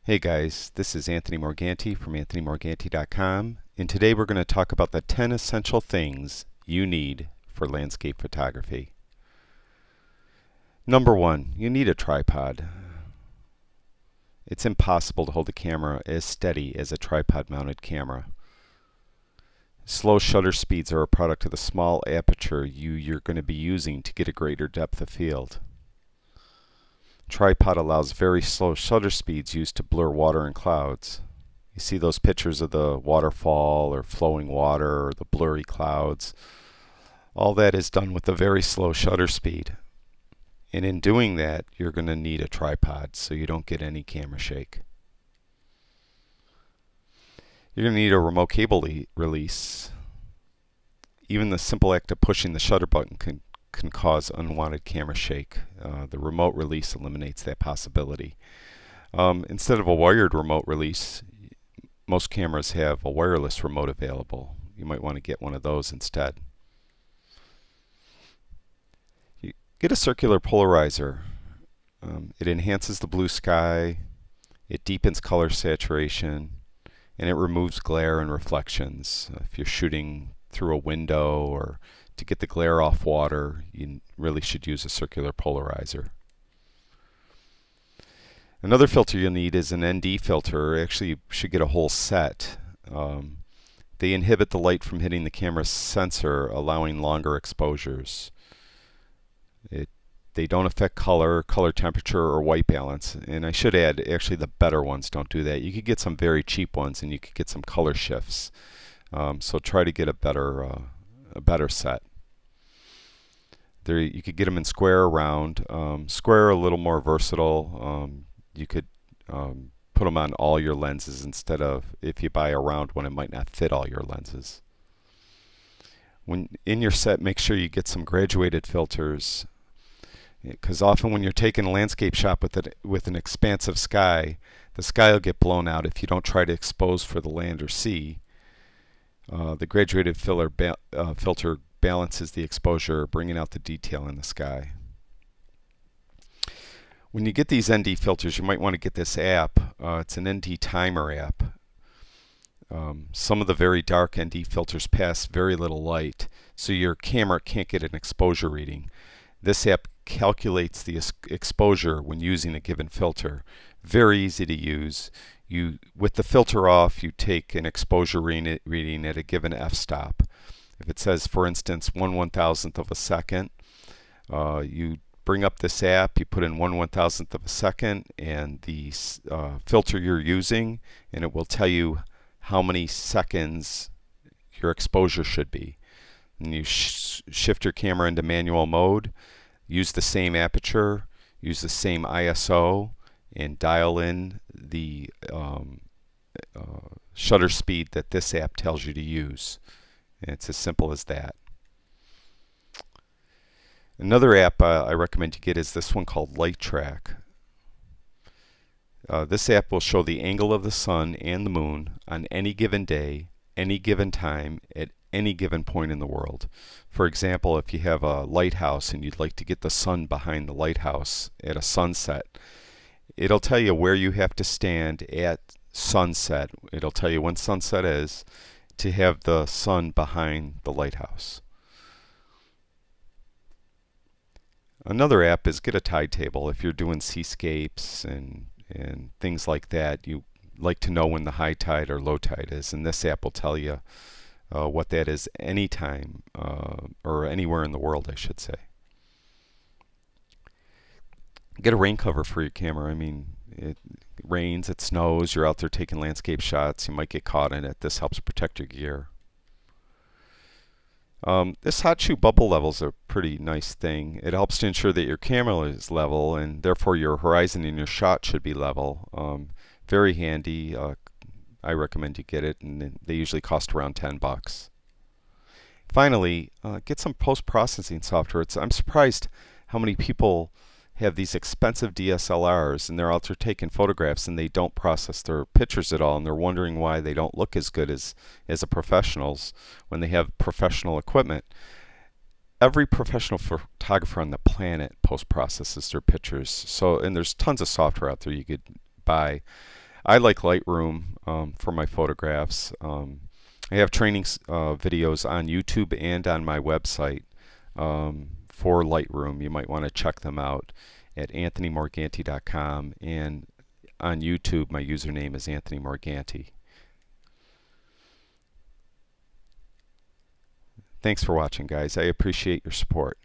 Hey guys, this is Anthony Morganti from anthonymorganti.com, and today we're going to talk about the 10 essential things you need for landscape photography. Number 1, you need a tripod. It's impossible to hold a camera as steady as a tripod-mounted camera. Slow shutter speeds are a product of the small aperture you're going to be using to get a greater depth of field. Tripod allows very slow shutter speeds used to blur water and clouds. You see those pictures of the waterfall or flowing water or the blurry clouds. All that is done with a very slow shutter speed. And in doing that, you're going to need a tripod so you don't get any camera shake. You're going to need a remote cable release. Even the simple act of pushing the shutter button can cause unwanted camera shake. The remote release eliminates that possibility. Instead of a wired remote release, most cameras have a wireless remote available. You might want to get one of those instead. You get a circular polarizer. It enhances the blue sky, it deepens color saturation, and it removes glare and reflections. If you're shooting through a window or to get the glare off water, you really should use a circular polarizer. Another filter you'll need is an ND filter. Actually, you should get a whole set. They inhibit the light from hitting the camera's sensor, allowing longer exposures. They don't affect color temperature, or white balance. And I should add, actually the better ones don't do that. You could get some very cheap ones and you could get some color shifts. So try to get a better set. There, you could get them in square or round. Square are a little more versatile. You could put them on all your lenses instead of, if you buy a round one, it might not fit all your lenses. When in your set, make sure you get some graduated filters, because often when you're taking a landscape shot with an expansive sky, the sky will get blown out if you don't try to expose for the land or sea. The graduated filter balances the exposure, bringing out the detail in the sky. When you get these ND filters, you might want to get this app. It's an ND timer app. Some of the very dark ND filters pass very little light, so your camera can't get an exposure reading. This app calculates the exposure when using a given filter. Very easy to use. With the filter off, you take an exposure reading at a given f-stop. If it says, for instance, 1/1000th of a second, you bring up this app, you put in 1/1000th of a second and the filter you're using, and it will tell you how many seconds your exposure should be. And you shift your camera into manual mode, use the same aperture, use the same ISO, and dial in the shutter speed that this app tells you to use. And it's as simple as that. Another app I recommend you get is this one called LightTrac. This app will show the angle of the sun and the moon on any given day, any given time, at any given point in the world. For example, if you have a lighthouse and you'd like to get the sun behind the lighthouse at a sunset, it'll tell you where you have to stand at sunset. It'll tell you when sunset is to have the sun behind the lighthouse. Another app is get a tide table. If you're doing seascapes and things like that, you like to know when the high tide or low tide is, and this app will tell you what that is anytime or anywhere in the world, I should say. Get a rain cover for your camera. I mean, it rains, it snows, you're out there taking landscape shots, you might get caught in it. This helps protect your gear. This hot shoe bubble level is a pretty nice thing. It helps to ensure that your camera is level, and therefore your horizon in your shot should be level. Very handy. I recommend you get it, and they usually cost around 10 bucks. Finally, get some post-processing software. I'm surprised how many people have these expensive DSLRs and they're out there taking photographs and they don't process their pictures at all, and they're wondering why they don't look as good as the professionals when they have professional equipment. Every professional photographer on the planet post-processes their pictures. And there's tons of software out there you could buy. I like Lightroom for my photographs. I have training videos on YouTube and on my website for Lightroom. You might want to check them out at anthonymorganti.com, and on YouTube my username is Anthony Morganti. Thanks for watching, guys. I appreciate your support.